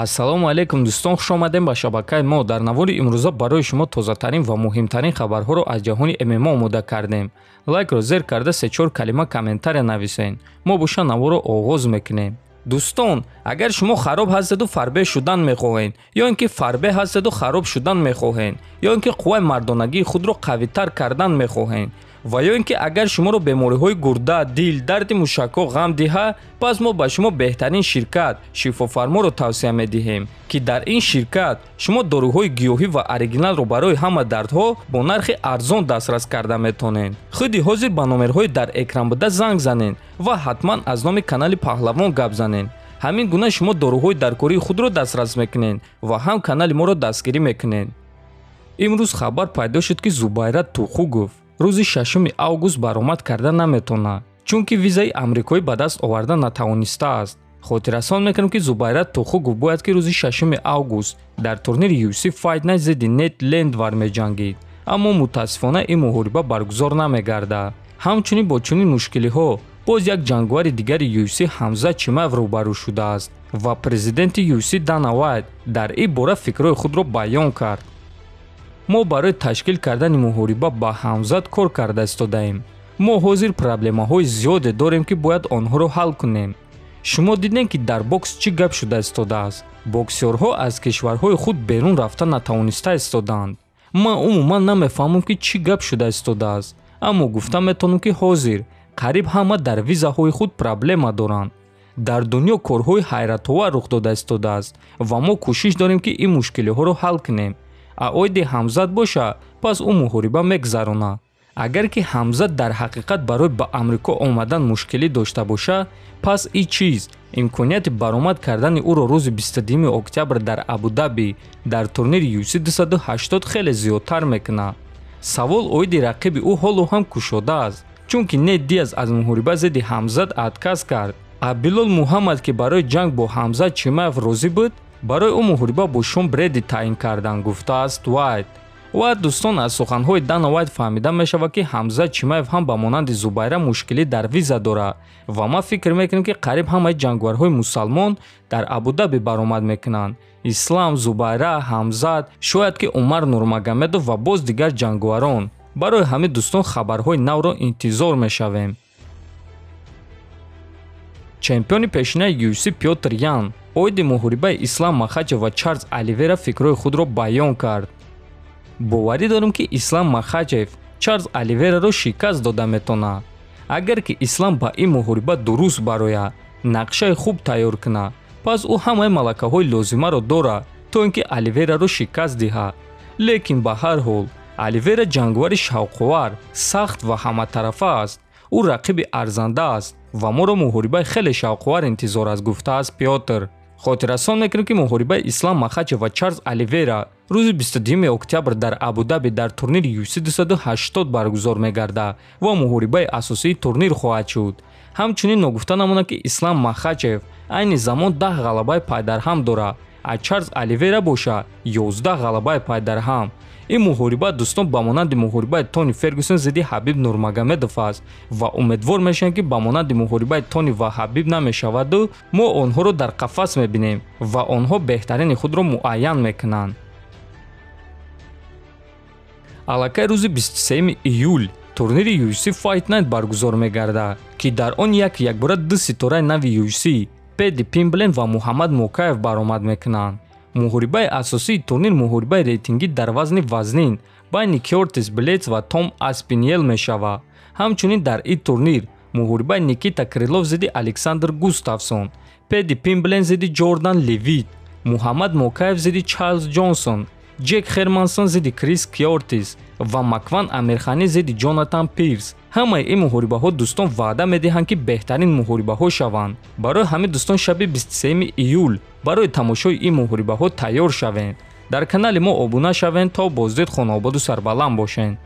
ассалому алайкум дӯстон, хуш омадем ба шабакаи мо. Дар навори имрӯза барои шумо тозатарин ва муҳимтарин хабарҳоро аз ҷаҳони ММО омода кардем. Лайкро зер карда 3-4 калима комментария нависен. мо боша наворо оғоз мекунем. дӯстон, агар шумо хароб ҳастеду фарбеҳ шудан мехоҳед, ё ин ки фарбеҳ ҳастеду хароб шудан мехоҳед, ё ин ки қувваи мардонагии худро қавитар кардан мехоҳед, ва ё ин ки агар шуморо бемориҳои гурда, дил, дарди мушакҳо ғам диҳад, пас мо ба шумо беҳтарин ширкат шифофарморо тавсия медиҳем, ки дар ин ширкат шумо доруҳои гиёҳӣ ва оригиналро барои ҳама дардҳо бо нархи арзон дастрас карда метонед. худи ҳозир ба номерҳои дар экран буда занг занед ва ҳатман аз номи канали Паҳлавон гап занед. ҳамин гуна шумо доруҳои даркории худро дастрас мекунед ва ҳам канали моро дастгирӣ мекунед. имрӯз хабар пайдо шуд, ки Зубайра Тухугов рӯзи 6 август баромад карда наметонад, чунки визаи амрикоӣ ба даст оварда натавонистааст. хотиррасон мекунем, ки Зубайра Тухугов бояд ки рӯзи 6 август дар турнири UFC Fight Night зидди Нед Лендвар меҷангид, аммо мутаассифона ин муҳориба баргузор намегардад. ҳамчунин бо чунин мушкилиҳо боз як ҷангвари дигари UFC Ҳамза Чимаев рӯбарӯ шудааст ва президенти UFC Дана Вайт дар ин бора фикрҳои худро баён кард. мо барои ташкил кардани муҳориба ба Ҳамзат кор карда истодаем. мо ҳозир проблемаҳои зиёде дорем, ки бояд онҳоро ҳал кунем. шумо дидем, ки дар бокс чӣ гап шуда истодааст. боксёрҳо аз кишварҳои худ берун рафта натавониста истоданд. ман умуман намефаҳмам, ки чӣ гап шуда истодааст, аммо гуфта метавонам, ки ҳозир қариб ҳама дар визаҳои худ проблема доранд. дар дунё корҳои ҳайратовар рух дода истодааст ва мо кӯшиш дорем, ки ин мушкилиҳоро ҳал кунем. аоиди Ҳамзат боша, пас ӯ муҳориба мегузаронад. агар ки Ҳамзат дар ҳақиқат барои ба амрико омадан мушкилӣ дошта боша, пас ин чиз имконияти баромад кардани ӯро рӯзи 22 октябр дар Абу-Даби дар турнири UFC 280 хеле зиёдтар мекунад. савол оиди рақиби ӯ ҳоло ҳам кушода аст, чунки Нед Диаз аз муҳориба зидди Ҳамзат отказ кард. Абдулол Муҳаммад, ки барои ҷанг бо Ҳамзат Чимаев розӣ буд, барои ӯ муҳориба бо Шон Бреди таъин кардан, гуфтааст Вайт. ва дӯстон, аз суханҳои Дана Вайт фаҳмида мешавад, ки Ҳамзат Чимаев ҳам ба монанди Зубайра мушкилӣ дар виза дорад ва ман фикр мекунам, ки қариб ҳамаи ҷангварҳои мусалмон дар Абу-Даби баромад мекунанд. Ислам, Зубайра, Ҳамзат, шояд ки Умар Нурмагомедов ва боз дигар ҷангварон. барои ҳамин дӯстон хабарҳои навро интизор мешавем. чемпиони пешинаи UFC Пётр Ян оиди муҳорибаи Ислам Махачев ва Чарлз Оливера фикрҳои худро баён кард. боварӣ дорем, ки Ислам Махачев Чарлз Оливераро шикаст дода метавонад. агар ки Ислам ба ин муҳориба дуруст барояд, нақшаи хуб тайёр кунад, пас ӯ ҳамаи малакаҳои лозимаро дорад, то ин ки Оливераро шикаст диҳад. лекин ба ҳар ҳол Оливера ҷангвари шавқовар, сахт ва ҳаматарафа аст. ӯ рақиби арзанда аст ва моро муҳорибаи хеле шавқовар интизор аст, гуфтааст Пётр. хотиррасон мекунем, ки муҳорибаи Ислам Махачев ва Чарлз Оливера рӯзи 22 октябр дар Абу-Даби дар турнири UFC 280 баргузор мегардад ва муҳорибаи асосии турнир хоҳад шуд. ҳамчунин ногуфта намонад, ки Ислам Махачев айни замон 10 ғалабаи пайдарҳам дорад, а Чарлз Оливера боша 11 ғалабаи пайдарҳам. ин муҳориба дӯстон ба монанди муҳорибаи Тони Фергюсон зидди Ҳабиб Нурмагомедов аст ва умедвор мешавем, ки ба монанди муҳорибаи Тони ва Ҳабиб намешаваду мо онҳоро дар қафас мебинем ва онҳо беҳтарини худро муайян мекунанд. аллакай рӯзи 23 июл турнири UFC Fight Night баргузор мегардад, ки дар он якбора ду ситораи нави UFC Пэдди Пимблен ва Муҳаммад Мокаев баромад мекунанд. муҳорибаи асосии турнир муҳорибаи рейтингӣ дар вазни вазнин байни Кёртис Блейтс ва Том Аспиньел мешавад. ҳамчунин дар ин турнир муҳорибаи Никита Крилов зидди Александр Густавсон, Пэдди Пимблен зидди Ҷордан Левит, Муҳаммад Мокаев зидди Чарлз Ҷонсон, Ҷек Хермансон зидди Крис Кёртис ва Макван Амирханӣ зидди Ҷонатан Пирс. ҳамаи ин муҳорибаҳо дӯстон ваъда медиҳанд, ки беҳтарин муҳорибаҳо шаванд. барои ҳамин дӯстон шаби 23 июл барои тамошои ин муҳорибаҳо тайёр шавед. дар канали мо обуна шавед, то боздид хонаободу сарбаланд бошед.